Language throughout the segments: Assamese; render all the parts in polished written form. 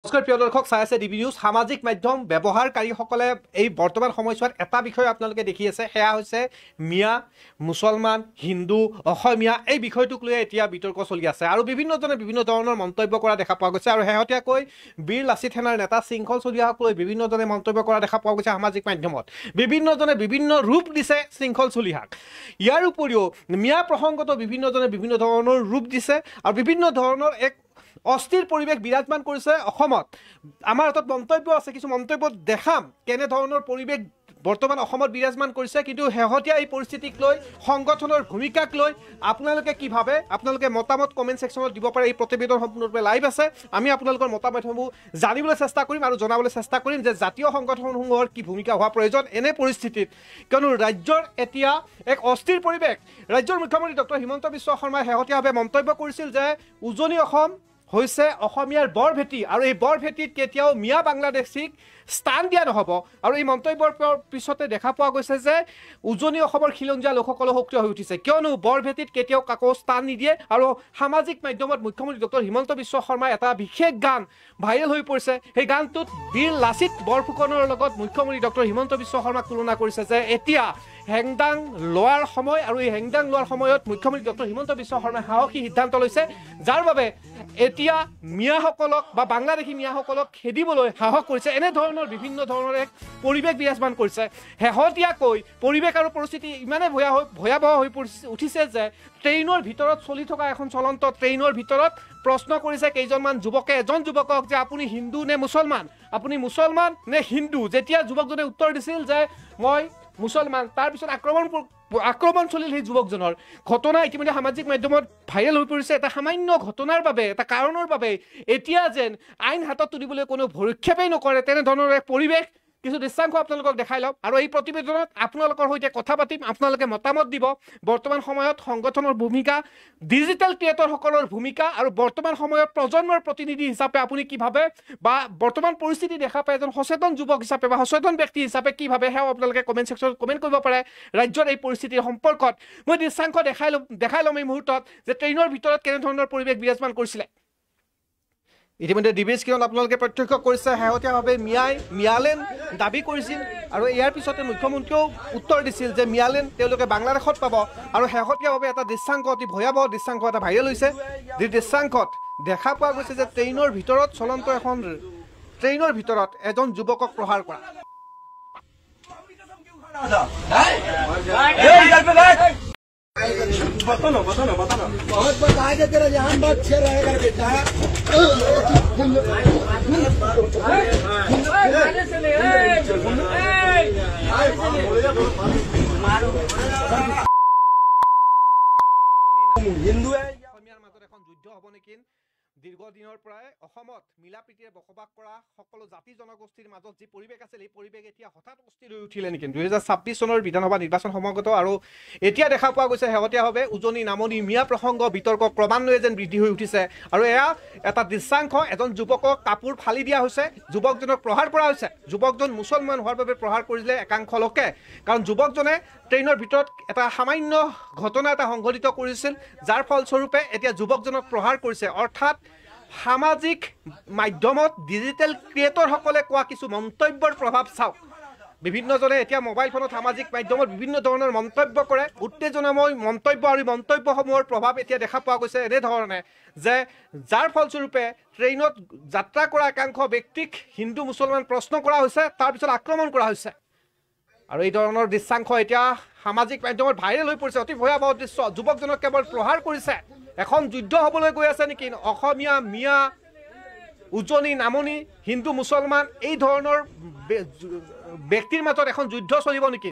নমস্কাৰ প্ৰিয় দৰ্শক, চাই আছে ডিবি নিউজ। সামাজিক মাধ্যম ব্যৱহাৰকাৰীসকলে এই বৰ্তমান সময়ছোৱাত এটা বিষয় আপোনালোকে দেখি আছে, সেয়া হৈছে মিয়া, মুছলমান, হিন্দু, অসমীয়া এই বিষয়টোক লৈ এতিয়া বিতৰ্ক চলি আছে আৰু বিভিন্নজনে বিভিন্ন ধৰণৰ মন্তব্য কৰা দেখা পোৱা গৈছে। আৰু শেহতীয়াকৈ বীৰ লাচিত সেনাৰ নেতা শৃংখল চলিহাক লৈ বিভিন্নজনে মন্তব্য কৰা দেখা পোৱা গৈছে সামাজিক মাধ্যমত। বিভিন্নজনে বিভিন্ন ৰূপ দিছে শৃংখল চলিহাক। ইয়াৰ উপৰিও মিয়া প্ৰসংগতো বিভিন্নজনে বিভিন্ন ধৰণৰ ৰূপ দিছে আৰু বিভিন্ন ধৰণৰ এক অস্থিৰ পৰিৱেশ বিৰাজমান কৰিছে অসমত। আমাৰ হাতত মন্তব্য আছে, কিছু মন্তব্য দেখাম কেনেধৰণৰ পৰিৱেশ বৰ্তমান অসমত বিৰাজমান কৰিছে। কিন্তু শেহতীয়া এই পৰিস্থিতিক লৈ সংগঠনৰ ভূমিকাক লৈ আপোনালোকে কি ভাবে, আপোনালোকে মতামত কমেণ্ট ছেকশ্যনত দিব পাৰে। এই প্ৰতিবেদন সম্পূৰ্ণৰূপে লাইভ আছে, আমি আপোনালোকৰ মতামতসমূহ জানিবলৈ চেষ্টা কৰিম আৰু জনাবলৈ চেষ্টা কৰিম যে জাতীয় সংগঠনসমূহৰ কি ভূমিকা হোৱা প্ৰয়োজন এনে পৰিস্থিতিত। কিয়নো ৰাজ্যৰ এতিয়া এক অস্থিৰ পৰিৱেশ। ৰাজ্যৰ মুখ্যমন্ত্ৰী ডক্টৰ হিমন্ত বিশ্ব শৰ্মাই শেহতীয়াভাৱে মন্তব্য কৰিছিল যে উজনি অসম হৈছে অসমীয়াৰ বৰ ভেটি আৰু এই বৰ ভেটিত কেতিয়াও মিয়া বাংলাদেশীক স্থান দিয়া নহ'ব। আৰু এই মন্তব্যৰ পিছতে দেখা পোৱা গৈছে যে উজনি অসমৰ খিলঞ্জীয়া লোকসকলো সক্ৰিয় হৈ উঠিছে, কিয়নো বৰ ভেটিত কেতিয়াও কাকো স্থান নিদিয়ে। আৰু সামাজিক মাধ্যমত মুখ্যমন্ত্ৰী ডক্টৰ হিমন্ত বিশ্ব শৰ্মাই এটা বিশেষ গান ভাইৰেল হৈ পৰিছে। সেই গানটোত বীৰ লাচিত বৰফুকনৰ লগত মুখ্যমন্ত্ৰী ডক্টৰ হিমন্ত বিশ্ব শৰ্মাক তুলনা কৰিছে যে এতিয়া হেংদাং লোৱাৰ সময় আৰু এই হেংদাং লোৱাৰ সময়ত মুখ্যমন্ত্ৰী ডক্টৰ হিমন্ত বিশ্ব শৰ্মাই সাহসী সিদ্ধান্ত লৈছে, যাৰ বাবে এতিয়া মিয়াসকলক বা বাংলাদেশী মিয়াসকলক খেদিবলৈ সাহস কৰিছে। এনেধৰণৰ বিভিন্ন ধৰণৰ এক পৰিৱেশ বিৰাজমান কৰিছে। শেহতীয়াকৈ পৰিৱেশ আৰু পৰিস্থিতি ইমানে ভয়াৱহ হৈ উঠিছে যে ট্ৰেইনৰ ভিতৰত চলি থকা এখন চলন্ত ট্ৰেইনৰ ভিতৰত প্ৰশ্ন কৰিছে কেইজনমান যুৱকে এজন যুৱকক যে আপুনি হিন্দু নে মুছলমান, আপুনি মুছলমান নে হিন্দু। যেতিয়া যুৱকজনে উত্তৰ দিছিল যে মই মুছলমান, তাৰপিছত আক্ৰমণ চলিল সেই যুৱকজনৰ। ঘটনা ইতিমধ্যে সামাজিক মাধ্যমত ভাইৰেল হৈ পৰিছে। এটা সামান্য ঘটনাৰ বাবে, এটা কাৰণৰ বাবে এতিয়া যেন আইন হাতত তুলিবলৈ কোনো ভৰিক্ষেপেই নকৰে, তেনেধৰণৰ এক পৰিৱেশ। কিছু দৃশ্যাংশ আপোনালোকক দেখাই ল'ম আৰু এই প্ৰতিবেদনত আপোনালোকৰ সৈতে কথা পাতিম, আপোনালোকে মতামত দিব। বৰ্তমান সময়ত সংগঠনৰ ভূমিকা, ডিজিটেল ক্ৰিয়েটৰসকলৰ ভূমিকা আৰু বৰ্তমান সময়ত প্ৰজন্মৰ প্ৰতিনিধি হিচাপে আপুনি কি ভাবে বা বৰ্তমান পৰিস্থিতি দেখা পাই এজন সচেতন যুৱক হিচাপে বা সচেতন ব্যক্তি হিচাপে কি ভাবে, সেয়াও আপোনালোকে কমেণ্ট ছেকশ্যনত কমেণ্ট কৰিব পাৰে। ৰাজ্যৰ এই পৰিস্থিতিৰ সম্পৰ্কত মই দৃশ্যাংশ দেখাই ল'ম এই মুহূৰ্তত যে ট্ৰেইনৰ ভিতৰত কেনেধৰণৰ পৰিৱেশ বিৰাজমান কৰিছিলে। ইতিমধ্যে ডিবি স্ক্ৰীণত আপোনালোকে প্ৰত্যক্ষ কৰিছে শেহতীয়াভাৱে মিয়ালেণ্ড দাবী কৰিছিল আৰু ইয়াৰ পিছতে মুখ্যমন্ত্ৰীয়েও উত্তৰ দিছিল যে মিয়ালেণ্ড তেওঁলোকে বাংলাদেশত পাব। আৰু শেহতীয়াভাৱে এটা দৃশ্যাংশ, অতি ভয়াৱহ দৃশ্যাংশ এটা ভাইৰেল হৈছে। যি দৃশ্যাংশত দেখা পোৱা গৈছে যে ট্ৰেইনৰ ভিতৰত চলন্ত এখন ট্ৰেইনৰ ভিতৰত এজন যুৱকক প্ৰহাৰ কৰা। बताना बहुत बताया कि तेरा यहाँ बात छे रहेगा बेटा। হিন্দু অসমীয়াৰ মাজত এখন যুদ্ধ হ'ব নেকি? দীৰ্ঘদিনৰ পৰাই অসমত মিলা প্ৰীতিৰে বসবাস কৰা সকলো জাতি জনগোষ্ঠীৰ মাজত যি পৰিৱেশ আছিল, এই পৰিৱেশ এতিয়া হঠাৎ অস্থিৰ হৈ উঠিলে নেকি? 2026 চনৰ বিধানসভা নিৰ্বাচন সমাগত আৰু এতিয়া দেখা পোৱা গৈছে শেহতীয়াভাৱে উজনি নামনি মিয়া প্ৰসংগ বিতৰ্ক ক্ৰমান্বয়ে যেন বৃদ্ধি হৈ উঠিছে। আৰু এয়া এটা দৃশ্যাংশ, এজন যুৱকক কাপোৰ ফালি দিয়া হৈছে, যুৱকজনক প্ৰহাৰ কৰা হৈছে। যুৱকজন মুছলমান হোৱাৰ বাবে প্ৰহাৰ কৰিলে একাংশ লোকে, কাৰণ যুৱকজনে ট্ৰেইনৰ ভিতৰত এটা সামান্য ঘটনা এটা সংঘটিত কৰিছিল, যাৰ ফলস্বৰূপে এতিয়া যুৱকজনক প্ৰহাৰ কৰিছে। অৰ্থাৎ সামাজিক মাধ্যমত ডিজিটেল ক্ৰিয়েটৰসকলে কোৱা কিছু মন্তব্যৰ প্ৰভাৱ চাওক। বিভিন্নজনে এতিয়া মোবাইল ফোনত সামাজিক মাধ্যমত বিভিন্ন ধৰণৰ মন্তব্য কৰে, উত্তেজনাময় মন্তব্য, আৰু মন্তব্যসমূহৰ প্ৰভাৱ এতিয়া দেখা পোৱা গৈছে এনেধৰণে যে যাৰ ফলস্বৰূপে ট্ৰেইনত যাত্ৰা কৰা একাংশ ব্যক্তিক হিন্দু মুছলমান প্ৰশ্ন কৰা হৈছে, তাৰপিছত আক্ৰমণ কৰা হৈছে। আৰু এই ধৰণৰ দৃশ্যাংশ এতিয়া সামাজিক মাধ্যমত ভাইৰেল হৈ পৰিছে। অতি ভয়াৱহ দৃশ্য, যুৱকজনক কেৱল প্ৰহাৰ কৰিছে। এখন যুদ্ধ হ'বলৈ গৈ আছে নেকি? অসমীয়া, মিয়া, উজনি নামনি, হিন্দু মুছলমান এই ধৰণৰ ব্যক্তিৰ মাজত এখন যুদ্ধ চলিব নেকি?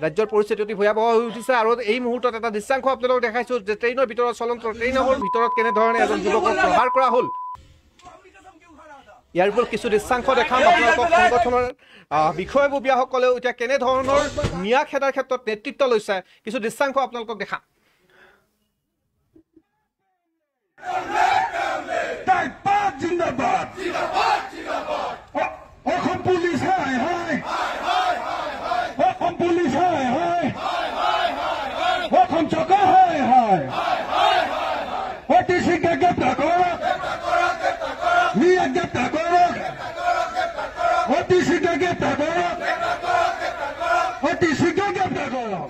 ৰাজ্যৰ পৰিস্থিতি অতি ভয়াৱহ হৈ উঠিছে। আৰু এই মুহূৰ্তত এটা দৃশ্যাংশ আপোনালোকক দেখাইছোঁ যে ট্ৰেইনৰ ভিতৰত চলন্ত ট্ৰেইনৰ ভিতৰত কেনেধৰণে এজন যুৱকক প্ৰহাৰ কৰা হ'ল। ইয়াৰ ওপৰত কিছু দৃশ্যাংশ দেখাম আপোনালোকক। সংগঠনৰ বিষয়ববীয়াসকলেও এতিয়া কেনেধৰণৰ মিয়া খেদাৰ ক্ষেত্ৰত নেতৃত্ব লৈছে, কিছু দৃশ্যাংশ আপোনালোকক দেখাম। গ্ৰেপ্তাৰ কৰুক, অতি শীঘ্ৰ গ্ৰেপ্তাৰ কৰুক, অতি শীঘ্ৰ গ্ৰেপ্তাৰ কৰুক।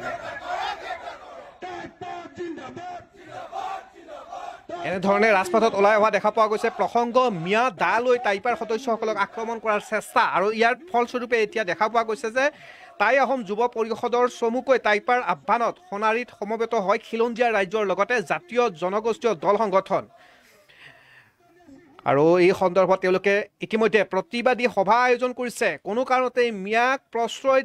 এনেধৰণে ৰাজপথত ওলাই অহা দেখা পোৱা গৈছে। প্ৰসংগ মিয়া দা লৈ টাইপাৰ সদস্যসকলক আক্ৰমণ কৰাৰ চেষ্টা, আৰু ইয়াৰ ফলস্বৰূপে এতিয়া দেখা পোৱা গৈছে যে টাই আহোম যুৱ পৰিষদৰ চমুকৈ টাইপাৰ আহ্বানত সোণাৰীত সমবেত হয় খিলঞ্জীয়া ৰাজ্যৰ লগতে জাতীয় জনগোষ্ঠীয় দল সংগঠন। আৰু এই সন্দৰ্ভত তেওঁলোকে ইতিমধ্যে প্ৰতিবাদী সভা আয়োজন কৰিছে। কোনো কাৰণতে মিয়াক প্ৰশ্ৰয়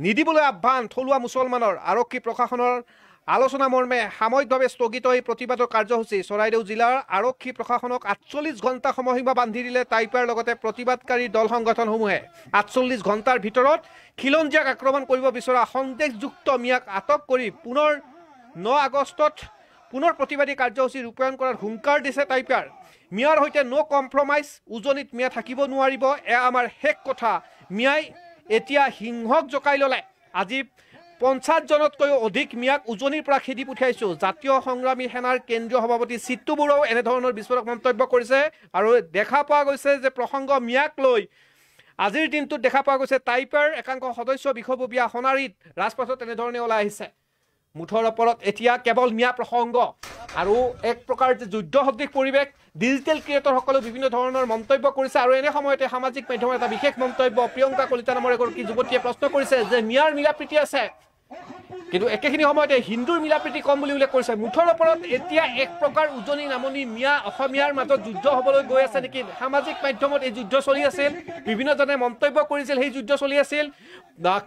নিদিবলৈ আহ্বান থলুৱা মুছলমানৰ। আৰক্ষী প্ৰশাসনৰ আলোচনা মৰ্মে সাময়িকভাৱে স্থগিত এই প্ৰতিবাদৰ কাৰ্যসূচী। চৰাইদেউ জিলাৰ আৰক্ষী প্ৰশাসনক 48 ঘণ্টা সময়সীমা বান্ধি দিলে টাইপাৰ লগতে প্ৰতিবাদকাৰী দল সংগঠনসমূহে। 48 ঘণ্টাৰ ভিতৰত খিলঞ্জীয়াক আক্ৰমণ কৰিব বিচৰা সন্দেহযুক্ত মিয়াক আটক কৰি পুনৰ 9 আগষ্টত পুনৰ প্ৰতিবাদী কাৰ্যসূচী ৰূপায়ণ কৰাৰ হুংকাৰ দিছে টাইপাৰ। মিয়াৰ সৈতে ন' কম্প্ৰমাইজ, উজনিত মিয়া থাকিব নোৱাৰিব, এয়া আমাৰ শেষ কথা। মিয়াই এতিয়া সিংহক জকাই ল'লে। আজি 50জনতকৈও অধিক মিয়াক উজনিৰ পৰা খেদি পঠিয়াইছোঁ। জাতীয় সংগ্ৰামী সেনাৰ কেন্দ্ৰীয় সভাপতি চিত্তু বৰুৱাও এনেধৰণৰ বিস্ফোৰক মন্তব্য কৰিছে। আৰু দেখা পোৱা গৈছে যে প্ৰসংগ মিয়াক লৈ আজিৰ দিনটোত দেখা পোৱা গৈছে টাইপাৰ একাংশ সদস্য বিষয়ববীয়া সোণাৰীত ৰাজপথত এনেধৰণে ওলাই আহিছে। মুঠৰ ওপৰত এতিয়া কেৱল মিয়া প্ৰসংগ আৰু এক প্ৰকাৰ যে যুদ্ধ সদৃশ পৰিৱেশ। ডিজিটেল ক্ৰিয়েটৰসকলেও বিভিন্ন ধৰণৰ মন্তব্য কৰিছে। আৰু এনে সময়তে সামাজিক মাধ্যমৰ এটা বিশেষ মন্তব্য প্ৰিয়ংকা কলিতা নামৰ এগৰাকী যুৱতীয়ে প্ৰশ্ন কৰিছে যে মিয়াৰ মিলা প্ৰীতি আছে, কিন্তু একেখিনি সময়তে হিন্দুৰ মিলা প্ৰীতি কম বুলি উল্লেখ কৰিছে। মুঠৰ ওপৰত এতিয়া এক প্ৰকাৰ উজনি নামনি মিয়া অসমীয়াৰ মাজত যুদ্ধ হ'বলৈ গৈ আছে নেকি। সামাজিক মাধ্যমত এই যুদ্ধ চলি আছিল, বিভিন্নজনে মন্তব্য কৰিছিল সেই যুদ্ধ চলি আছিল,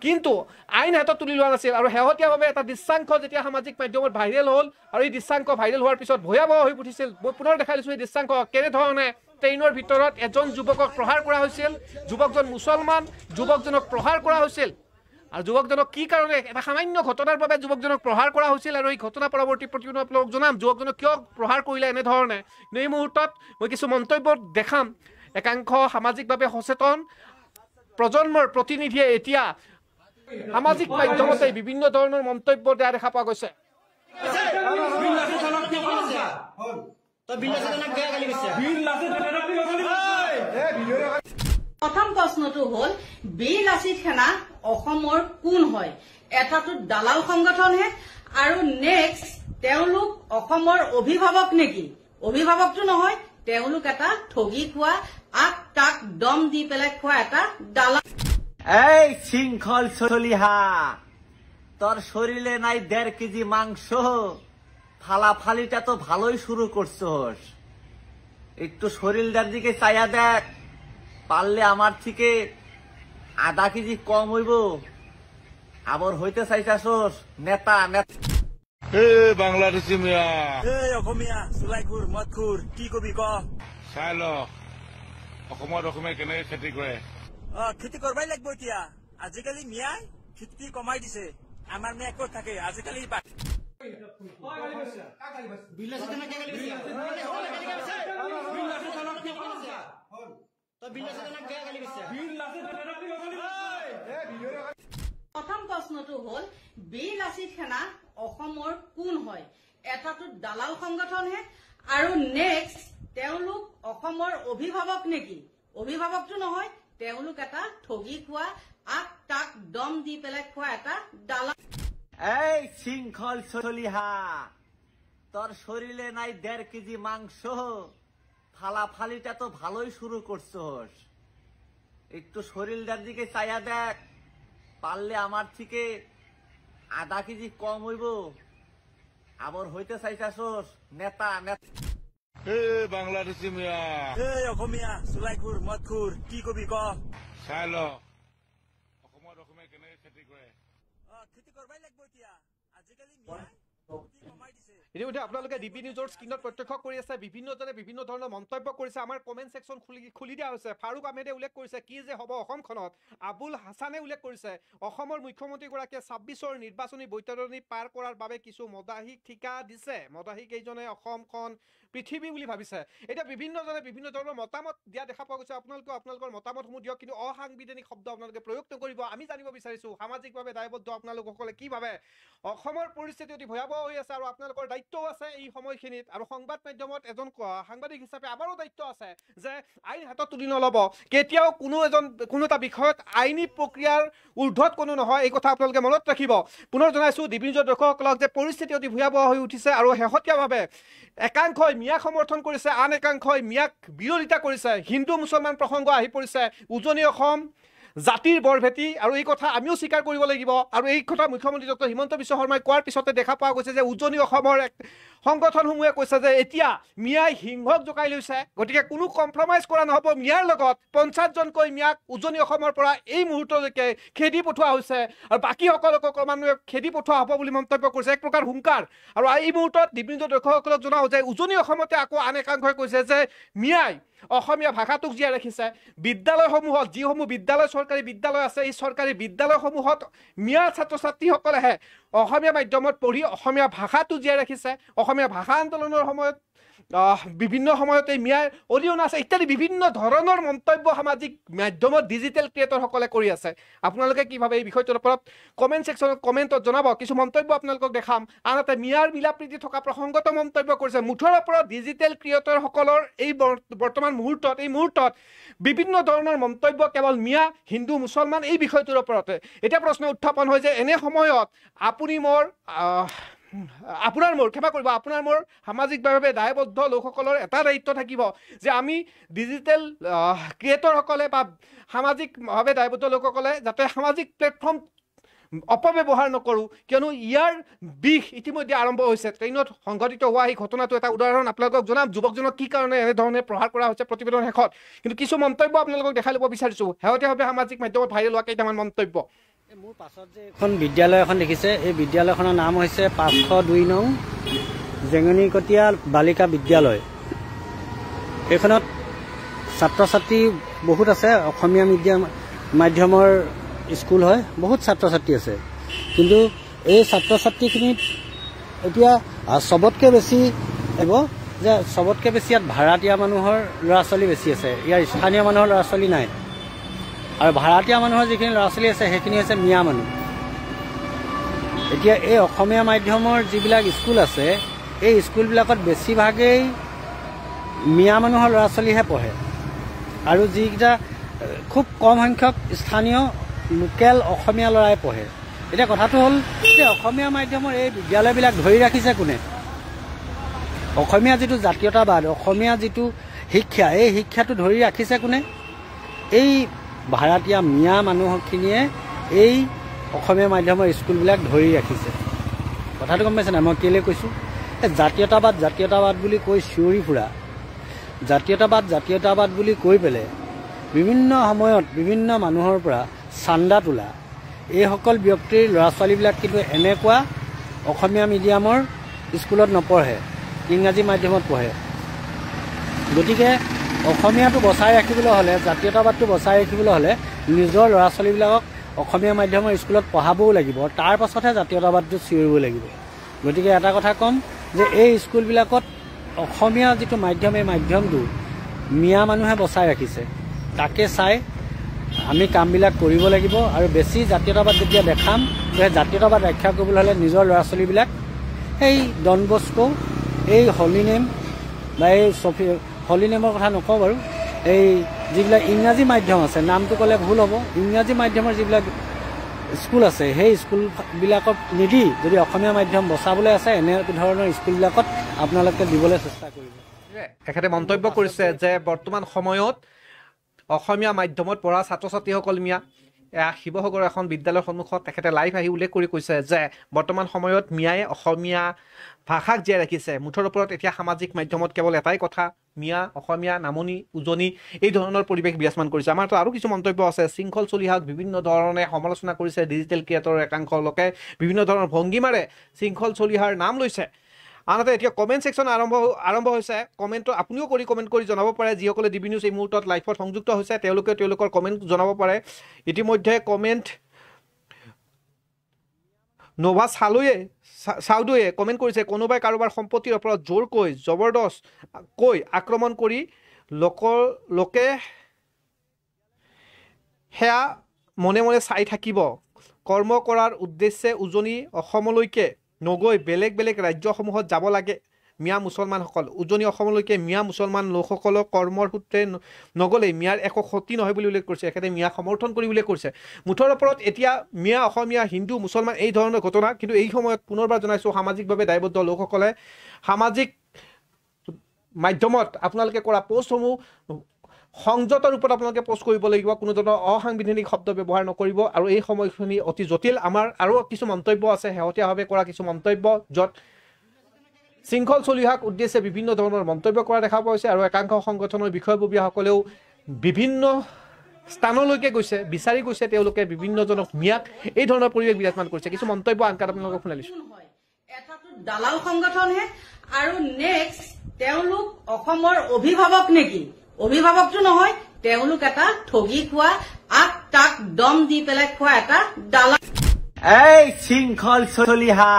কিন্তু আইন হাতত তুলি লোৱা নাছিল। আৰু শেহতীয়াভাৱে এটা দৃশ্যাংশ যেতিয়া সামাজিক মাধ্যমত ভাইৰেল হ'ল, আৰু এই দৃশ্যাংশ ভাইৰেল হোৱাৰ পিছত ভয়াৱহ হৈ উঠিছিল। মই পুনৰ দেখাই দিছোঁ এই দৃশ্যাংশ কেনেধৰণে ট্ৰেইনৰ ভিতৰত এজন যুৱকক প্ৰহাৰ কৰা হৈছিল, যুৱকজন মুছলমান, যুৱকজনক প্ৰহাৰ কৰা হৈছিল। আৰু যুৱকজনক কি কাৰণে, এটা সামান্য ঘটনাৰ বাবে যুৱকজনক প্ৰহাৰ কৰা হৈছিল। আৰু এই ঘটনা পৰৱৰ্তী প্ৰতিবেদন আপোনালোকক জনাম যুৱকজনক কিয় প্ৰহাৰ কৰিলে এনেধৰণে। এই মুহূৰ্তত মই কিছু মন্তব্য দেখাম। একাংশ সামাজিকভাৱে সচেতন প্ৰজন্মৰ প্ৰতিনিধিয়ে এতিয়া সামাজিক মাধ্যমতে বিভিন্ন ধৰণৰ মন্তব্য দিয়া দেখা পোৱা গৈছে। প্ৰথম প্ৰশ্নটো হ'ল বীৰ লাচিত সেনা অসমৰ কোন হয়? এটাটো দালাল সংগঠনহে, আৰু নেক্সট তেওঁলোক অসমৰ অভিভাৱক নেকি? অভিভাৱকটো নহয়, তেওঁলোক এটা ঠগি খোৱা, আগ তাক দম দি পেলাই খোৱা এটা দালাল। এই শৃঙ্খল চলিহা, তোর শরীরে নাই 1.5 কেজি মাংস, ফালাফালিটা তো ভালোই শুরু করছস। একটু শরীরটার দিকে চাইয়া দেখ, পারলে আমার থেকে আধা কেজি কম হইব। আবার হইতে চাইছাছস নেতা নেতা। বাংলাদেশী মিয়া এই অসমীয়া চুলাইখুৰ মদখুৰ কি কবি ক? চাই ল অসমত অসমীয়া কেনেকে খেতি কৰে। খেতি কৰবাই লাগিব এতিয়া। আজিকালি মিয়াই খেতি কমাই দিছে। আমাৰ মিয়া ক'ত থাকে আজিকালি? প্ৰথম প্ৰশ্নটো হ'ল বীৰ লাচিত সেনা অসমৰ কোন হয়? এটাটো দালাল সংগঠনহে, আৰু নেক্সট তেওঁলোক অসমৰ অভিভাৱক নেকি? অভিভাৱকটো নহয়, তেওঁলোক এটা ঠগি খোৱা, আগ তাক দম দি পেলাই খোৱা এটা দালাল। এই শৃঙ্খল চলিহা, তোর শরীরে নাই 1.5 কেজি মাংস, ফালাফালিটা তো ভালোই শুরু করছস। একটু শরীরটার দিকে চাইয়া দেখ, পারলে আমার থেকে আধা কেজি কম হইব। আবার হইতে চাইছাছস নেতা নেতা। বাংলাদেশী মিয়া এই অসমীয়া চুলাইখুৰ মদখুৰ কি কবি ক? চাই ল অসমত অসমীয়া কেনেকে খেতি কৰে। খেতি কৰবাই লাগিব এতিয়া। আজিকালি মিয়াই খেতি কমাই দিছে। ইতিমধ্যে আপোনালোকে ডিবি নিউজৰ স্ক্ৰীণত প্ৰত্যক্ষ কৰি আছে। বিভিন্নজনে বিভিন্ন ধৰণৰ মন্তব্য কৰিছে। আমাৰ কমেণ্ট ছেকশ্যন খুলি দিয়া হৈছে। ফাৰুক আহমেদে উল্লেখ কৰিছে কি যে হ'ব অসমখনত। আবুল হাছানে উল্লেখ কৰিছে অসমৰ মুখ্যমন্ত্ৰীগৰাকীয়ে 26ৰ নিৰ্বাচনী বৈতৰণি পাৰ কৰাৰ বাবে কিছু মদাহীক ঠিকা দিছে। মদাহী কেইজনে অসমখন পৃথিৱী বুলি ভাবিছে। এতিয়া বিভিন্নজনে বিভিন্ন ধৰণৰ মতামত দিয়া দেখা পোৱা গৈছে। আপোনালোকে আপোনালোকৰ মতামতসমূহ দিয়ক, কিন্তু অসাংবিধানিক শব্দ আপোনালোকে প্ৰয়োগ নকৰিব। আমি জানিব বিচাৰিছোঁ সামাজিকভাৱে দায়বদ্ধ আপোনালোকসকলে কি ভাবে। অসমৰ পৰিস্থিতি অতি ভয়াৱহ হৈ আছে আৰু আপোনালোকৰ দায়িত্বও আছে এই সময়খিনিত আৰু সংবাদ মাধ্যমত এজন সাংবাদিক হিচাপে আমাৰো দায়িত্ব আছে যে আইন হাতত তুলি নল'ব কেতিয়াও কোনো এটা বিষয়ত আইনী প্ৰক্ৰিয়াৰ ঊৰ্ধত কোনো নহয় এই কথা আপোনালোকে মনত ৰাখিব পুনৰ জনাইছোঁ ডিবিনিউজৰ দৰ্শকসকলক যে পৰিস্থিতি অতি ভয়াৱহ হৈ উঠিছে আৰু শেহতীয়াভাৱে একাংশই মিয়াক সমৰ্থন কৰিছে আন একাংশই মিয়াক বিৰোধিতা কৰিছে হিন্দু মুছলমান প্ৰসংগ আহি পৰিছে উজনি অসম জাতিৰ বৰভেটি আৰু এই কথা আমিও স্বীকাৰ কৰিব লাগিব আৰু এই কথা মুখ্যমন্ত্ৰী ডক্টৰ হিমন্ত বিশ্ব শৰ্মাই কোৱাৰ পিছতে দেখা পোৱা গৈছে যে উজনি অসমৰ এক সংগঠনসমূহে কৈছে যে এতিয়া মিয়াই সিংহক জোকাই লৈছে গতিকে কোনো কম্প্ৰমাইজ কৰা নহ'ব মিয়াৰ লগত 50জনকৈ মিয়াক উজনি অসমৰ পৰা এই মুহূৰ্তলৈকে খেদি পঠোৱা হৈছে আৰু বাকীসকলকো ক্ৰমান্বয়ে খেদি পঠোৱা হ'ব বুলি মন্তব্য কৰিছে এক প্ৰকাৰ হুংকাৰ আৰু এই মুহূৰ্তত ডিবিনিউজৰ দৰ্শকসকলক জনাওঁ যে উজনি অসমতে আকৌ আন একাংশই কৈছে যে মিয়াই অসমীয়া ভাষাটোক জীয়াই ৰাখিছে বিদ্যালয়সমূহত যিসমূহ চৰকাৰী বিদ্যালয় আছে এই চৰকাৰী বিদ্যালয়সমূহত মিয়া ছাত্ৰ ছাত্ৰীসকলেহে অসমীয়া মাধ্যমত পঢ়ি অসমীয়া ভাষাটো জীয়াই ৰাখিছে অসমীয়া ভাষা আন্দোলনৰ সময়ত বিভিন্ন সময়তে মিয়াৰ অৰিহণা আছে ইত্যাদি বিভিন্ন ধৰণৰ মন্তব্য সামাজিক মাধ্যমত ডিজিটেল ক্ৰিয়েটৰসকলে কৰি আছে আপোনালোকে কি ভাবে এই বিষয়টোৰ ওপৰত কমেণ্ট ছেকশ্যনত কমেণ্টত জনাব কিছু মন্তব্য আপোনালোকক দেখাম আনহাতে মিয়াৰ মিলাপ্ৰীতি থকা প্ৰসংগত মন্তব্য কৰিছে মুঠৰ ওপৰত ডিজিটেল ক্ৰিয়েটৰসকলৰ এই বৰ্তমান মুহূৰ্তত বিভিন্ন ধৰণৰ মন্তব্য কেৱল মিয়া হিন্দু মুছলমান এই বিষয়টোৰ ওপৰতে এতিয়া প্ৰশ্ন উত্থাপন হয় যে এনে সময়ত আপোনাৰ মোৰ সামাজিকভাৱে দায়বদ্ধ লোকসকলৰ এটা দায়িত্ব থাকিব যে আমি ডিজিটেল ক্ৰিয়েটৰসকলে বা সামাজিকভাৱে দায়বদ্ধ লোকসকলে যাতে সামাজিক প্লেটফৰ্ম অপব্যৱহাৰ নকৰোঁ কিয়নো ইয়াৰ বিষ ইতিমধ্যে আৰম্ভ হৈছে ট্ৰেইনত সংঘটিত হোৱা এই ঘটনাটো এটা উদাহৰণ আপোনালোকক জনাম যুৱকজনক কি কাৰণে এনেধৰণে প্ৰহাৰ কৰা হৈছে প্ৰতিবেদন শেষত কিন্তু কিছু মন্তব্য আপোনালোকক দেখাই ল'ব বিচাৰিছোঁ শেহতীয়াভাৱে সামাজিক মাধ্যমত ভাইৰেল হোৱা কেইটামান মন্তব্য মোৰ পাছত যে এখন বিদ্যালয় এখন দেখিছে এই বিদ্যালয়খনৰ নাম হৈছে 502 নং জেঙনিকটীয়া বালিকা বিদ্যালয় এইখনত ছাত্ৰ ছাত্ৰী বহুত আছে অসমীয়া মাধ্যমৰ স্কুল হয় বহুত ছাত্ৰ ছাত্ৰী আছে কিন্তু এই ছাত্ৰ ছাত্ৰীখিনিত এতিয়া সবতকৈ বেছি ইয়াত ভাড়াতীয়া মানুহৰ ল'ৰা ছোৱালী বেছি আছে ইয়াৰ স্থানীয় মানুহৰ ল'ৰা ছোৱালী নাই আৰু ভাড়াতীয়া মানুহৰ যিখিনি ল'ৰা ছোৱালী আছে সেইখিনি হৈছে মিয়া মানুহ এতিয়া এই অসমীয়া মাধ্যমৰ যিবিলাক স্কুল আছে এই স্কুলবিলাকত বেছিভাগেই মিয়া মানুহৰ ল'ৰা ছোৱালীহে পঢ়ে আৰু যিকেইটা খুব কম সংখ্যক স্থানীয় লোকেল অসমীয়া ল'ৰাই পঢ়ে এতিয়া কথাটো হ'ল যে অসমীয়া মাধ্যমৰ এই বিদ্যালয়বিলাক ধৰি ৰাখিছে কোনে অসমীয়া যিটো জাতীয়তাবাদ অসমীয়া যিটো শিক্ষা এই শিক্ষাটো ধৰি ৰাখিছে কোনে এই ভাড়াতীয়া মিয়া মানুহখিনিয়ে এই অসমীয়া মাধ্যমৰ স্কুলবিলাক ধৰি ৰাখিছে কথাটো গম পাইছে নাই মই কেলৈ কৈছোঁ এই জাতীয়তাবাদ বুলি কৈ চিঞৰি ফুৰা জাতীয়তাবাদ বুলি কৈ পেলাই বিভিন্ন সময়ত বিভিন্ন মানুহৰ পৰা চান্দা তোলা এইসকল ব্যক্তিৰ ল'ৰা ছোৱালীবিলাক কিন্তু এনেকুৱা অসমীয়া মিডিয়ামৰ স্কুলত নপঢ়ে ইংৰাজী মাধ্যমত পঢ়ে গতিকে অসমীয়াটো বচাই ৰাখিবলৈ হ'লে জাতীয়তাবাদটো বচাই ৰাখিবলৈ হ'লে নিজৰ ল'ৰা ছোৱালীবিলাকক অসমীয়া মাধ্যমৰ স্কুলত পঢ়াবও লাগিব তাৰ পাছতহে জাতীয়তাবাদটো চিঞৰিব লাগিব গতিকে এটা কথা ক'ম যে এই স্কুলবিলাকত অসমীয়া যিটো মাধ্যম এই মাধ্যমটো মিয়া মানুহে বচাই ৰাখিছে তাকে চাই আমি কামবিলাক কৰিব লাগিব আৰু বেছি জাতীয়তাবাদ যেতিয়া দেখাম সেই জাতীয়তাবাদ ৰক্ষা কৰিবলৈ হ'লে নিজৰ ল'ৰা ছোৱালীবিলাক এই ডন বস্কো এই হলি নেম বা এই হলি নেমৰ কথা নকওঁ বাৰু এই যিবিলাক ইংৰাজী মাধ্যম আছে নামটো ক'লে ভুল হ'ব ইংৰাজী মাধ্যমৰ যিবিলাক স্কুল আছে সেই স্কুলবিলাকত নিদি যদি অসমীয়া মাধ্যম বচাবলৈ আছে এনে ধৰণৰ স্কুলবিলাকত আপোনালোকে দিবলৈ চেষ্টা কৰিব এখেতে মন্তব্য কৰিছে যে বৰ্তমান সময়ত অসমীয়া মাধ্যমত পঢ়া ছাত্ৰ ছাত্ৰীসকল মিয়া শিৱসাগৰ এখন বিদ্যালয়ৰ সন্মুখত তেখেতে লাইভ আহি উল্লেখ কৰি কৈছে যে বৰ্তমান সময়ত মিয়াই অসমীয়া ভাষাক জীয়াই ৰাখিছে মুঠৰ ওপৰত এতিয়া সামাজিক মাধ্যমত কেৱল এটাই কথা মিয়া অসমীয়া নামনি উজনি এই ধৰণৰ পৰিৱেশ বিৰাজমান কৰিছে আমাৰতো আৰু কিছু মন্তব্য আছে শৃংখল চলিহাক বিভিন্ন ধৰণে সমালোচনা কৰিছে ডিজিটেল ক্ৰিয়েটৰৰ একাংশ লোকে বিভিন্ন ধৰণৰ ভংগীমাৰে শৃংখল চলিহাৰ নাম লৈছে আনহাতে এতিয়া কমেণ্ট ছেকশ্যন আৰম্ভ হৈছে কমেণ্টটো আপুনিও কমেণ্ট কৰি জনাব পাৰে যিসকলে ডিবি নিউজ এই মুহূৰ্তত লাইভত সংযুক্ত হৈছে তেওঁলোকৰ কমেণ্ট জনাব পাৰে ইতিমধ্যে কমেণ্ট নোভা চাউদুৱে কমেণ্ট কৰিছে কোনোবাই কাৰোবাৰ সম্পত্তিৰ ওপৰত জোৰকৈ জবৰদস্তকৈ আক্ৰমণ কৰি লোকে সেয়া মনে মনে চাই থাকিব কৰ্ম কৰাৰ উদ্দেশ্যে উজনি অসমলৈকে নগৈ বেলেগ বেলেগ ৰাজ্যসমূহত যাব লাগে মিয়া মুছলমানসকল উজনি অসমলৈকে মিয়া মুছলমান লোকসকলক কৰ্মৰ সূত্ৰে নগ'লে মিয়াৰ একো ক্ষতি নহয় বুলি উল্লেখ কৰিছে এখেতে মিয়াক সমৰ্থন কৰি উল্লেখ কৰিছে মুঠৰ ওপৰত এতিয়া মিয়া অসমীয়া হিন্দু মুছলমান এই ধৰণৰ ঘটনা কিন্তু এই সময়ত পুনৰবাৰ জনাইছোঁ সামাজিকভাৱে দায়বদ্ধ লোকসকলে সামাজিক মাধ্যমত আপোনালোকে কৰা পোষ্টসমূহ সংযত ৰূপত আপোনালোকে পোষ্ট কৰিব লাগিব কোনো ধৰণৰ অসাংবিধানিক শব্দ ব্যৱহাৰ নকৰিব আৰু এই সময়খিনি অতি জটিল আমাৰ আৰু কিছু মন্তব্য আছে শেহতীয়াভাৱে কৰা কিছু মন্তব্য য'ত শৃংখল চলিহাক উদ্দেশ্যে বিভিন্ন ধৰণৰ মন্তব্য কৰা দেখা পোৱা হৈছে আৰু একাংশ সংগঠনৰ বিষয়ববীয়াসকলেও বিভিন্ন স্থানলৈকে গৈছে বিচাৰি গৈছে তেওঁলোকে বিভিন্নজনক মিয়াক এই ধৰণৰ পৰিৱেশ বিৰাজমান কৰিছে কিছু মন্তব্য আনকাত আপোনালোকক শুনাইছোঁ এটাটো দালাল সংগঠনহে আৰু নেক্সট তেওঁলোক অসমৰ অভিভাৱক নেকি অভিভাৱকটো নহয় তেওঁলোক এটা ঠগি খোৱা আক তাক দম দি পেলাই খোৱা এটা দালাল এই শৃংখল চলিহা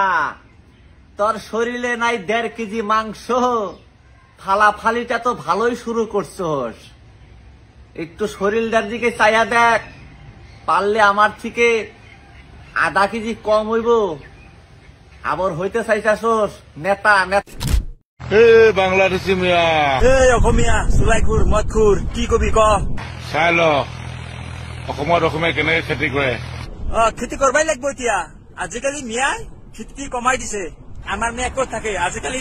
তোর শরীরে নাই 1.5 কেজি মাংস ফালাফালিটা তো ভালোই শুরু করছস একটু শরীরটার দিকে চাইয়া দেখ পারলে আমার থেকে আধা কেজি কম হইব আবার হইতে চাইছাছস নেতা নেতা এ বাংলাদেশী মিয়া এই অসমীয়া চুলাইখুৰ মদখুৰ কি কবি ক চাই ল অসমীয়া কেনেকে খেতি কৰে খেতি কৰবাই লাগিব এতিয়া আজিকালি মিয়াই খেতি কমাই দিছে আমাৰ মেয়ে ক'ত থাকে আজিকালি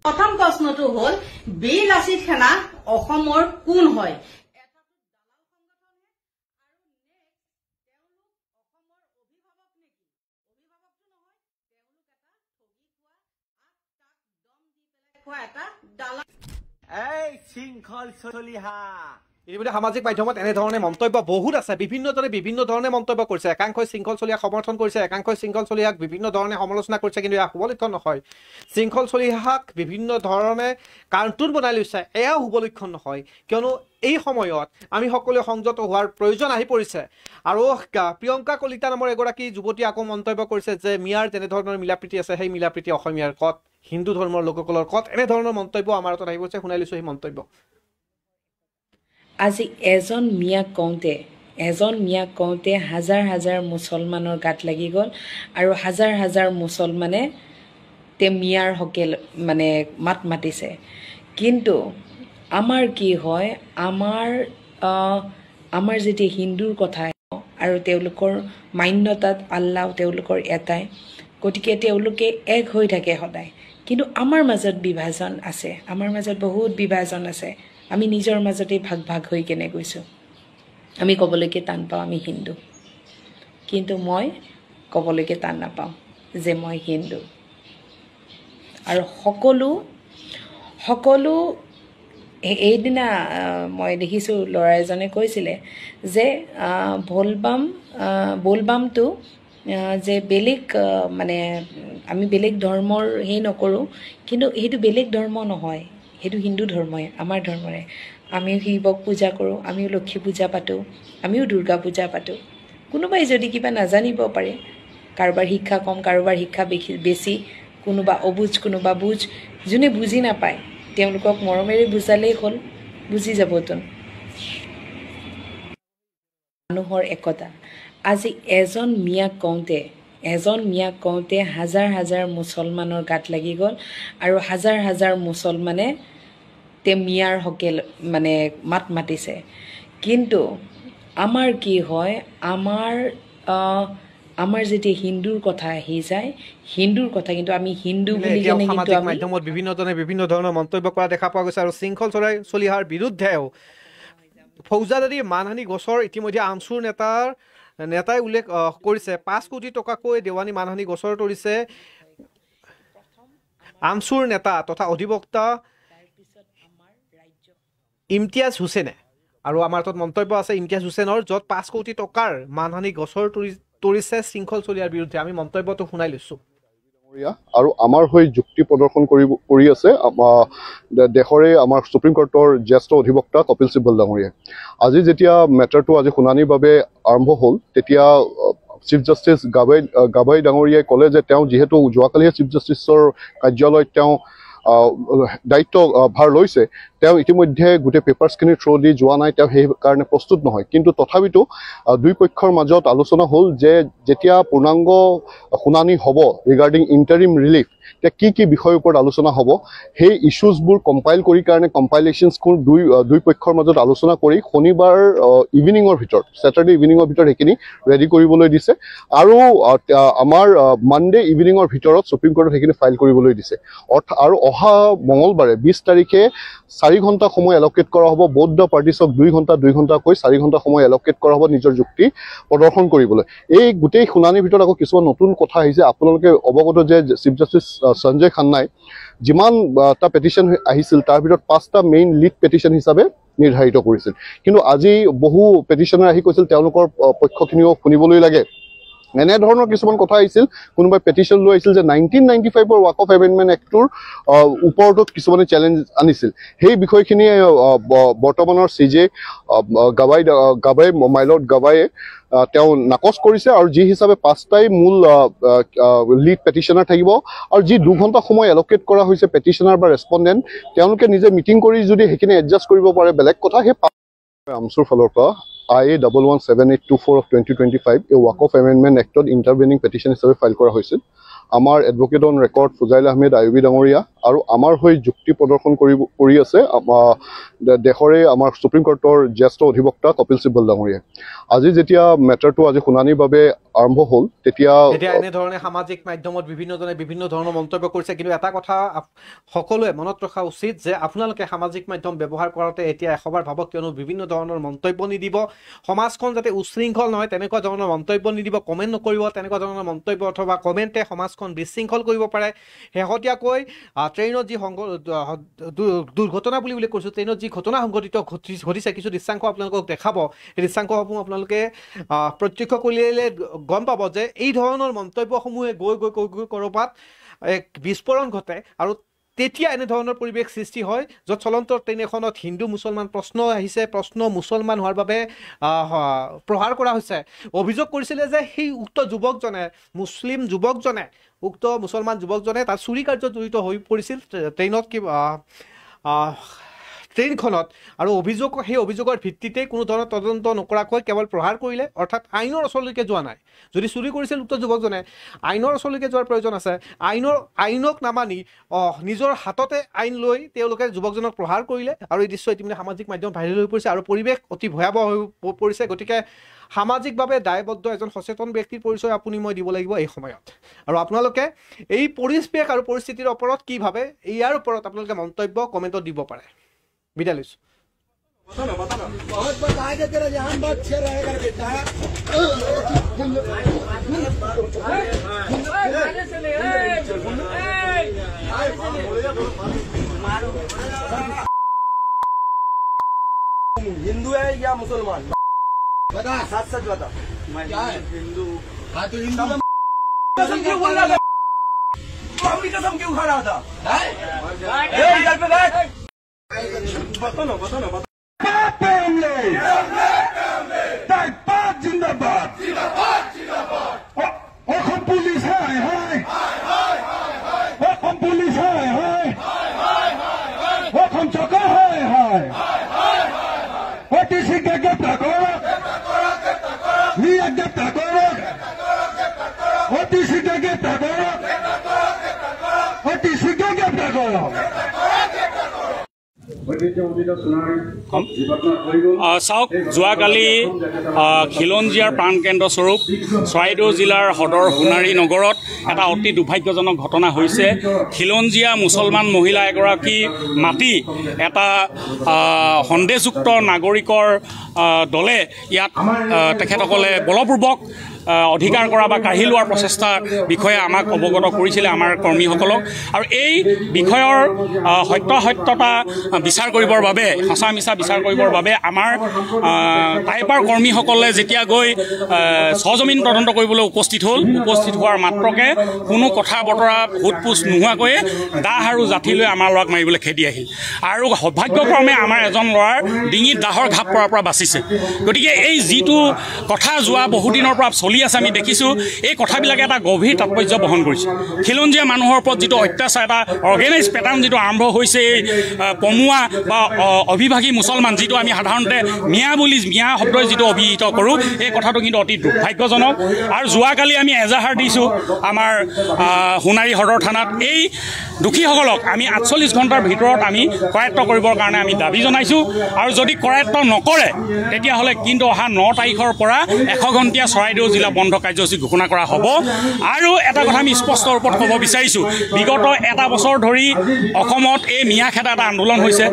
প্ৰথম প্ৰশ্নটো হ'ল বীৰ লাচিত সেনা অসমৰ কোন হয় এটা দালাল এই শৃংখল চলিহা ইতিমধ্যে সামাজিক মাধ্যমত এনেধৰণে মন্তব্য বহুত আছে বিভিন্নজনে বিভিন্ন ধৰণে মন্তব্য কৰিছে একাংশই শৃংখল চলিহাক সমৰ্থন কৰিছে একাংশই শৃংখল চলিহাক বিভিন্ন ধৰণে সমালোচনা কৰিছে কিন্তু এয়া শুভলক্ষণ নহয় শৃংখল চলিহাক বিভিন্ন ধৰণে কাৰ্টুন বনাই লৈছে এয়াও শুভলক্ষণ নহয় কিয়নো এই সময়ত আমি সকলোৱে সংযত হোৱাৰ প্ৰয়োজন আহি পৰিছে আৰু প্ৰিয়ংকা কলিতা নামৰ এগৰাকী যুৱতী আকৌ মন্তব্য কৰিছে যে মিয়াৰ তেনেধৰণৰ মিলাপ্ৰীতি আছে সেই মিলাপ্ৰীতি অসমীয়াৰ কত হিন্দু ধৰ্মৰ লোকসকলৰ কত এনেধৰণৰ মন্তব্য আমাৰ হাতত আহি পৰিছে শুনাই লৈছোঁ সেই মন্তব্য আজি এজন মিয়াক কওঁতে হাজাৰ হাজাৰ মুছলমানৰ গাত লাগি গ'ল আৰু হাজাৰ হাজাৰ মুছলমানে তে মিয়াৰ হকে মানে মাত মাতিছে কিন্তু আমাৰ কি হয় আমাৰ যেতিয়া হিন্দুৰ কথা আৰু তেওঁলোকৰ মান্যতাত আল্লাহ তেওঁলোকৰ এটাই গতিকে তেওঁলোকে এক হৈ থাকে সদায় কিন্তু আমাৰ মাজত বিভাজন আছে আমাৰ মাজত বহুত বিভাজন আছে আমি নিজৰ মাজতে ভাগ হৈ কেনে গৈছোঁ আমি ক'বলৈকে টান পাওঁ আমি হিন্দু কিন্তু মই ক'বলৈকে টান নাপাওঁ যে মই হিন্দু আৰু সকলো এইদিনা মই দেখিছোঁ ল'ৰা এজনে কৈছিলে যে বলবামটো যে বেলেগ মানে আমি বেলেগ ধৰ্মৰ হেৰি নকৰোঁ কিন্তু সেইটো বেলেগ ধৰ্ম নহয় সেইটো হিন্দু ধৰ্মই আমাৰ ধৰ্মৰে আমিও শিৱক পূজা কৰোঁ আমিও লক্ষ্মী পূজা পাতোঁ আমিও দুৰ্গা পূজা পাতোঁ কোনোবাই যদি কিবা নাজানিব পাৰে কাৰোবাৰ শিক্ষা কম কাৰোবাৰ শিক্ষা বেছি কোনোবা অবুজ কোনোবা বুজ যোনে বুজি নাপায় তেওঁলোকক মৰমেৰে বুজালেই হ'ল বুজি যাবতোন মানুহৰ একতা আজি এজন মিয়াক কওঁতে হাজাৰ হাজাৰ মুছলমানৰ গাত লাগি গ'ল আৰু হাজাৰ হাজাৰ মুছলমানে তে মিয়াৰ হকে মানে মাত মাতিছে কিন্তু আমাৰ কি হয় আমাৰ যেতিয়া হিন্দুৰ কথা আহি যায় হিন্দুৰ কথা কিন্তু আমি হিন্দু বুলি কেনে কিন্তু সামাজিক মাধ্যমত বিভিন্নজনে বিভিন্ন ধৰণৰ মন্তব্য কৰা দেখা পোৱা গৈছে আৰু শৃংখল চলিহাৰ বিৰুদ্ধেও ফৌজদাৰী মানহানি গোচৰ ইতিমধ্যে আমচুৰ নেতাই উল্লেখ কৰিছে 5 কোটি টকাকৈ দেৱানী মানহানি গোচৰ তৰিছে আমচুৰ নেতা তথা অধিবক্তা ইমতিয়াজ হুছেইনে আৰু আমাৰ তাত মন্তব্য আছে ইমতিয়াজ হুছেইনৰ য'ত 5 কোটি টকাৰ মানহানি গোচৰ তৰিছে শৃংখল চলিহাৰ বিৰুদ্ধে আমি মন্তব্যটো শুনাই লৈছোঁ আৰু আমাৰ হৈ যুক্তি প্ৰদৰ্শন কৰি আছে দেশৰে আমাৰ সুপ্ৰিম কোৰ্টৰ জ্যেষ্ঠ অধিবক্তা কপিল সিব্বল ডাঙৰীয়া আজি যেতিয়া মেটাৰটো আজি শুনানিৰ বাবে আৰম্ভ হ'ল তেতিয়া চিফ জাষ্টিছ গাবাই ডাঙৰীয়াই ক'লে যে তেওঁ যিহেতু যোৱাকালিহে চিফ জাষ্টিছৰ কাৰ্যালয়ত তেওঁ দায়িত্ব ভাৰ লৈছে তেওঁ ইতিমধ্যে গোটেই পেপাৰ্ছখিনি থ্ৰু দি যোৱা নাই, তেওঁ সেই কাৰণে প্ৰস্তুত নহয়। কিন্তু তথাপিতো দুই পক্ষৰ মাজত আলোচনা হ'ল যে যেতিয়া পূৰ্ণাংগ শুনানি হ'ব ৰিগাৰ্ডিং ইণ্টাৰিম ৰিলিফ, তেতিয়া কি বিষয়ৰ ওপৰত আলোচনা হ'ব, সেই ইছ্যুজবোৰ কম্পাইল কৰি কাৰণে কম্পাইলেশ্যনছবোৰ দুই পক্ষৰ মাজত আলোচনা কৰি শনিবাৰ ইভিনিঙৰ ভিতৰত, ছেটাৰডে ইভিনিঙৰ ভিতৰত সেইখিনি ৰেডি কৰিবলৈ দিছে আৰু আমাৰ মানডে ইভিনিঙৰ ভিতৰত সুপ্ৰিম কোৰ্টত সেইখিনি ফাইল কৰিবলৈ দিছে। আৰু অহা মঙলবাৰে 20 তাৰিখে 4 ঘণ্টা সময় এলকেট কৰা হ'ব। বোথ দ্য পাৰ্টিছক 2 ঘণ্টাকৈ 4 ঘণ্টা সময় এলকেট কৰা হ'ব নিজৰ যুক্তি প্ৰদৰ্শন কৰিবলৈ। এই গোটেই শুনানিৰ ভিতৰত আকৌ কিছুমান নতুন কথা আহিছে। আপোনালোকে অৱগত যে চিফ জাষ্টিছ সঞ্জয় খান্নাই যিমানটা পেটিশ্যন আহিছিল তাৰ ভিতৰত 5টা মেইন লিড পেটিশ্যন হিচাপে নিৰ্ধাৰিত কৰিছিল। কিন্তু আজি বহু পেটিশ্যনাৰ আহি কৈছিল তেওঁলোকৰ পক্ষখিনিও শুনিবলৈ লাগে। এনেধৰণৰ কিছুমান কথা আহিছিল। কোনোবাই পেটিশ্যন লৈ আহিছিল যে 1995 ৱাক অফ এমেণ্ডমেণ্ট এক্টৰ ওপৰতো কিছুমানে চেলেঞ্জ আনিছিল। সেই বিষয়খিনি বৰ্তমানৰ CJ গাবাই মাইলৰ্ড গাবায়ে তেওঁ নাকচ কৰিছে আৰু যি হিচাপে 5টাই মূল লিড পেটিশ্যনাৰ থাকিব আৰু যি 2 ঘণ্টা সময় এলকেট কৰা হৈছে পেটিশ্যনাৰ বা ৰেছপণ্ডেণ্ট তেওঁলোকে নিজে মিটিং কৰি যদি সেইখিনি এডজাষ্ট কৰিব পাৰে বেলেগ কথা। সেই আমচুৰ ফালৰ পৰা IA 117824 of 2025 এই ৱাক অফ এমেণ্ডমেণ্ট এক্টত ইণ্টাৰভেনিং পেটিশ্যন হিচাপে ফাইল কৰা হৈছিল। আমাৰ advocate on record Fuzail Ahmed Ayyubi ডাঙৰীয়া আৰু আমাৰ হৈ যুক্তি প্ৰদৰ্শন কৰি আছে দেশৰে আমাৰ সুপ্ৰিম কোৰ্টৰ জ্যেষ্ঠ অধিবক্তা কপিল সিব্বল ডাঙৰীয়া। আজি যেতিয়া মেটাৰটো আজি শুনানিৰ বাবে আৰম্ভ হ'ল তেতিয়া এনেধৰণে সামাজিক মাধ্যমত বিভিন্নজনে বিভিন্ন ধৰণৰ মন্তব্য কৰিছে। কিন্তু এটা কথা সকলোৱে মনত ৰখা উচিত যে আপোনালোকে সামাজিক মাধ্যম ব্যৱহাৰ কৰোঁতে এতিয়া এশবাৰ ভাবক, কিয়নো বিভিন্ন ধৰণৰ মন্তব্য নিদিব। সমাজখন যাতে উশৃংখল নহয় তেনেকুৱা ধৰণৰ মন্তব্য নিদিব, কমেণ্ট নকৰিব। তেনেকুৱা ধৰণৰ মন্তব্য অথবা কমেণ্টে সমাজখন বিশৃংখল কৰিব পাৰে। শেহতীয়াকৈ ট্ৰেইনত যি দুৰ্ঘটনা বুলি কৈছোঁ, ট্ৰেইনত যি ঘটনা সংঘটিত ঘটিছে কিছু দৃশ্যাংশ আপোনালোকক দেখাব। সেই দৃশ্যাংশসমূহ আপোনালোকে প্ৰত্যক্ষ কৰিলে গম পাব যে এই ধৰণৰ মন্তব্যসমূহে গৈ ক'ৰবাত এক বিস্ফোৰণ ঘটে আৰু তেতিয়া এনেধৰণৰ পৰিৱেশ সৃষ্টি হয় য'ত চলন্ত ট্ৰেইন এখনত হিন্দু মুছলমান প্ৰশ্ন আহিছে, প্ৰশ্ন মুছলমান হোৱাৰ বাবে প্ৰহাৰ কৰা হৈছে। অভিযোগ কৰিছিলে যে সেই উক্ত যুৱকজনে মুছলিম যুৱকজনে উক্ত মুছলমান যুৱকজনে তাত চুৰি কাৰ্যত জড়িত হৈ পৰিছিল ট্ৰেইনত ট্ৰেইনখনত আৰু সেই অভিযোগৰ ভিত্তিতে কোনো ধৰণৰ তদন্ত নকৰাকৈ কেৱল প্ৰহাৰ কৰিলে, অৰ্থাৎ আইনৰ ওচৰলৈকে যোৱা নাই। যদি চুৰি কৰিছিল উক্ত যুৱকজনে আইনৰ ওচৰলৈকে যোৱাৰ প্ৰয়োজন আছে। আইনক নামানি নিজৰ হাততে আইন লৈ তেওঁলোকে যুৱকজনক প্ৰহাৰ কৰিলে আৰু এই দৃশ্য ইতিমধ্যে সামাজিক মাধ্যম ভাইৰেল হৈ পৰিছে আৰু পৰিৱেশ অতি ভয়াৱহ হৈ পৰিছে। গতিকে সামাজিকভাৱে দায়বদ্ধ এজন সচেতন ব্যক্তিৰ পৰিচয় আপুনি মই দিব লাগিব এই সময়ত। আৰু আপোনালোকে এই পৰিৱেশ আৰু পৰিস্থিতিৰ ওপৰত কি ভাবে ইয়াৰ ওপৰত আপোনালোকে মন্তব্য কমেণ্টত দিব পাৰে। বিদায় লৈছোঁ। हिंदू है या मुसलमान? बता, सच सच बता। मैं हिंदू। हाँ तो हिंदू कसम क्यों बोल रहा था? तू अपनी कसम क्यों खा रहा था? इधर पे बैठ। बता ना। जिंदाबाद। हम पुलिस है, हम पुलिस है, हम चौका है। OTC के ग्रेप्तार करो, ग्रेप्तार करो, OTC के ग्रेप्तार करो, OTC के ग्रेप्तार करो। চাওক, যোৱাকালি খিলঞ্জীয়াৰ প্ৰাণকেন্দ্ৰস্বৰূপ চৰাইদেউ জিলাৰ সদৰ সোণাৰী নগৰত এটা অতি দুৰ্ভাগ্যজনক ঘটনা হৈছে। খিলঞ্জীয়া মুছলমান মহিলা এগৰাকী মাতি এটা সন্দেহযুক্ত নাগৰিকৰ দলে ইয়াত তেখেতসকলে বলপূৰ্বক অধিকাৰ কৰা বা কাঢ়ি লোৱাৰ প্ৰচেষ্টাৰ বিষয়ে আমাক অৱগত কৰিছিলে আমাৰ কৰ্মীসকলক। আৰু এই বিষয়ৰ সত্যতা বিচাৰ কৰিবৰ বাবে সঁচা মিছা বিচাৰ কৰিবৰ বাবে আমাৰ টাইপাৰ কৰ্মীসকলে যেতিয়া গৈ সজমিন তদন্ত কৰিবলৈ উপস্থিত হ'ল উপস্থিত হোৱাৰ মাত্ৰকে কোনো কথা বতৰা সোধপোছ নোহোৱাকৈয়ে দাহ আৰু জাঠি লৈ আমাৰ ল'ৰাক মাৰিবলৈ খেদি আহিল আৰু সৌভাগ্যক্ৰমে আমাৰ এজন ল'ৰাৰ ডিঙিত দাহৰ ঘাপ পৰাৰ পৰা বাচিছে গতিকে এই যিটো কথা যোৱা বহুদিনৰ পৰা চলি আছে আমি দেখিছোঁ এই কথাবিলাকে এটা গভীৰ তাৎপৰ্য বহন কৰিছে খিলঞ্জীয়া মানুহৰ ওপৰত যিটো অত্যাচাৰ এটা অৰ্গেনাইজ পেটাৰ্ণ যিটো আৰম্ভ হৈছে এই পমুৱা বা অভিভাষী মুছলমান যিটো আমি সাধাৰণতে মিয়া শব্দই যিটো অভিহিত কৰোঁ এই কথাটো কিন্তু অতি দুৰ্ভাগ্যজনক আৰু যোৱাকালি আমি এজাহাৰ দিছোঁ আমাৰ সোণাৰী সদৰ থানাত এই দোষীসকলক আমি 48 ঘণ্টাৰ ভিতৰত আমি কৰায়ত্ব কৰিবৰ কাৰণে আমি দাবী জনাইছোঁ আৰু যদি কৰায়ত্ব নকৰে তেতিয়াহ'লে কিন্তু অহা 9 তাৰিখৰ পৰা 100 ঘণ্টীয়া চৰাইদেউ জিলা বন্ধ কাৰ্যসূচী ঘোষণা কৰা হ'ব আৰু এটা কথা আমি স্পষ্ট ৰূপত ক'ব বিচাৰিছোঁ বিগত এটা বছৰ ধৰি অসমত এই মিয়া খেদা এটা আন্দোলন হৈছে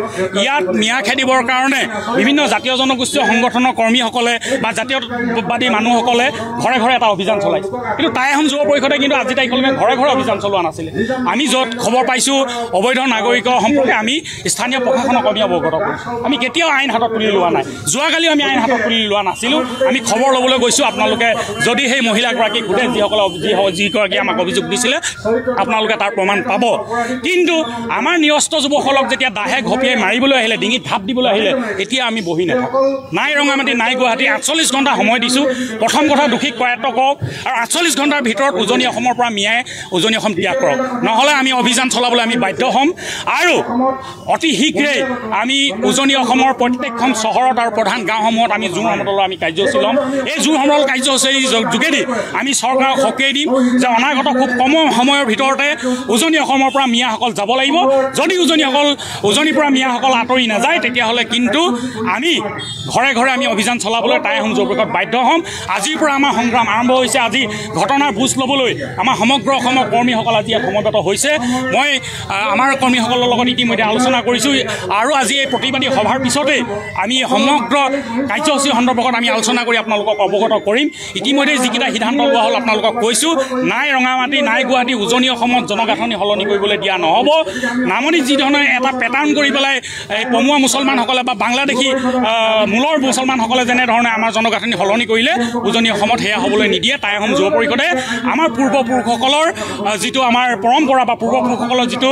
ইয়াত মিয়া খেদিবৰ কাৰণে বিভিন্ন জাতীয় জনগোষ্ঠীয় সংগঠনৰ কৰ্মীসকলে বা জাতীয়বাদী মানুহসকলে ঘৰে ঘৰে এটা অভিযান চলাইছে কিন্তু টাই আহোম যুৱ পৰিষদে কিন্তু আজি তাৰিখলৈকে ঘৰে ঘৰে অভিযান চলোৱা নাছিলে আমি য'ত খবৰ পাইছোঁ অবৈধ নাগৰিকৰ সম্পৰ্কে আমি স্থানীয় প্ৰশাসনক আমি অৱগত কৰিছোঁ আমি কেতিয়াও আইন হাতত তুলি লোৱা নাই যোৱাকালিও আমি আইন হাতত তুলি লোৱা নাছিলোঁ আমি খবৰ ল'বলৈ গৈছোঁ আপোনালোকে যদি সেই মহিলাগৰাকীক সোধে যিগৰাকী আমাক অভিযোগ দিছিলে আপোনালোকে তাৰ প্ৰমাণ পাব কিন্তু আমাৰ নিৰস্ত্ৰ যুৱকসকলক যেতিয়া দাহে ঘপিয়াই মাৰিবলৈ আহিলে ডিঙিত ঢাপ দিবলৈ আহিলে এতিয়া আমি বহি নাথাকোঁ নাই ৰঙামাটি নাই গুৱাহাটী 48 ঘণ্টা সময় দিছোঁ প্ৰথম কথা দোষীক কৰায়ত্ব কৰক আৰু 48 ঘণ্টাৰ ভিতৰত উজনি অসমৰ পৰা মিয়াই উজনি অসম ত্যাগ কৰক নহ'লে আমি অভিযান চলাবলৈ আমি বাধ্য হ'ম আৰু অতি শীঘ্ৰেই আমি উজনি অসমৰ প্ৰত্যেকখন চহৰত আৰু প্ৰধান গাঁওসমূহত আমি জোৰ সমদলৰ আমি কাৰ্যসূচী ল'ম এই জোৰ সমদল কাৰ্যসূচীৰ যোগেদি আমি চৰকাৰক সকীয়াই দিম যে অনাগত খুব কম সময়ৰ ভিতৰতে উজনি অসমৰ পৰা মিয়াসকল যাব লাগিব যদি উজনিৰ পৰা মিয়াসকল আঁতৰি নাযায় তেতিয়াহ'লে কিন্তু আমি ঘৰে ঘৰে আমি অভিযান চলাবলৈ টাই আহোম যুৱ পৰিষদ বাধ্য হ'ম আজিৰ পৰা আমাৰ সংগ্ৰাম আৰম্ভ হৈছে আজি ঘটনাৰ বুজ ল'বলৈ আমাৰ সমগ্ৰ অসমৰ কৰ্মীসকল আজি ইয়াত সমবেত হৈছে মই আমাৰ কৰ্মীসকলৰ লগত ইতিমধ্যে আলোচনা কৰিছোঁ আৰু আজি এই প্ৰতিবাদী সভাৰ পিছতে আমি সমগ্ৰ কাৰ্যসূচী সন্দৰ্ভত আমি আলোচনা কৰি আপোনালোকক অৱগত কৰিম ইতিমধ্যে যিকেইটা সিদ্ধান্ত লোৱা হ'ল আপোনালোকক কৈছোঁ নাই ৰঙামাটি নাই গুৱাহাটী উজনি অসমত জনগাঁথনি সলনি কৰিবলৈ দিয়া নহ'ব নামনিত যিধৰণে এটা পেটাৰ্ণ কৰি পেলাই এই পমুৱা মুছলমানসকলে বা বাংলাদেশী মূলৰ মুছলমানসকলে যেনেধৰণে আমাৰ জনগাঁথনি সলনি কৰিলে উজনি অসমত সেয়া হ'বলৈ নিদিয়ে টাই আহোম যুৱ পৰিষদে আমাৰ পূৰ্বপুৰুষসকলৰ যিটো আমাৰ পৰম্পৰা বা পূৰ্বপুৰুষসকলৰ যিটো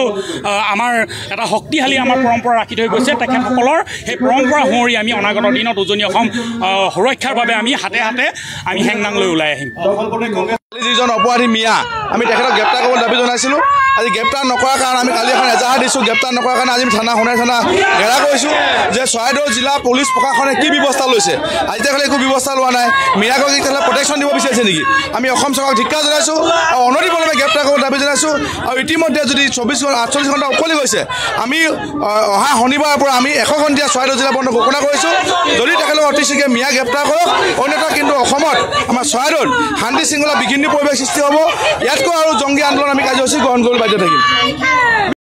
আমাৰ এটা শক্তিশালী আমাৰ পৰম্পৰা ৰাখি থৈ গৈছে তেখেতসকলৰ সেই পৰম্পৰা সুঁৱৰি আমি অনাগত দিনত উজনি অসম সুৰক্ষাৰ বাবে আমি হাতে হাতে আমি হেংদাং লৈ ওলাই আহিম যিজন অপৰাধী মিয়া আমি তেখেতক গ্ৰেপ্তাৰ কৰিবলৈ দাবী জনাইছিলোঁ আজি গ্ৰেপ্তাৰ নকৰাৰ কাৰণে আমি কালি এখন এজাহাৰ দিছোঁ গ্ৰেপ্তাৰ নকৰাৰ কাৰণে আজি সোণাৰী থানা ঘেৰা কৰিছোঁ যে চৰাইদেউ জিলা পুলিচ প্ৰশাসনে কি ব্যৱস্থা লৈছে আজি তেখেতে একো ব্যৱস্থা লোৱা নাই মিয়াগৰাকীক তেখেতে প্ৰটেকশ্যন দিব বিচাৰিছে নেকি আমি অসম চৰকাৰক ধিক্কাৰ জনাইছোঁ আৰু অনতিপলমে গ্ৰেপ্তাৰ কৰিবলৈ দাবী জনাইছোঁ আৰু ইতিমধ্যে যদি 48 ঘণ্টা উকলি গৈছে আমি অহা শনিবাৰৰ পৰা আমি 100 ঘণ্টীয়া চৰাইদেউ জিলা বন্ধ ঘোষণা কৰিছোঁ যদি তেখেতক অতি শীঘ্ৰে মিয়া গ্ৰেপ্তাৰ কৰক অন্যথা কিন্তু অসমত আমাৰ চৰাইদেউত শান্তি শৃংখলা বিঘিন্ন পৰিৱেশ সৃষ্টি হ'ব ইয়াতকৈ আৰু জংগী আন্দোলন আমি কাৰ্যসূচী গ্ৰহণ কৰিবলৈ বাধ্য থাকিম।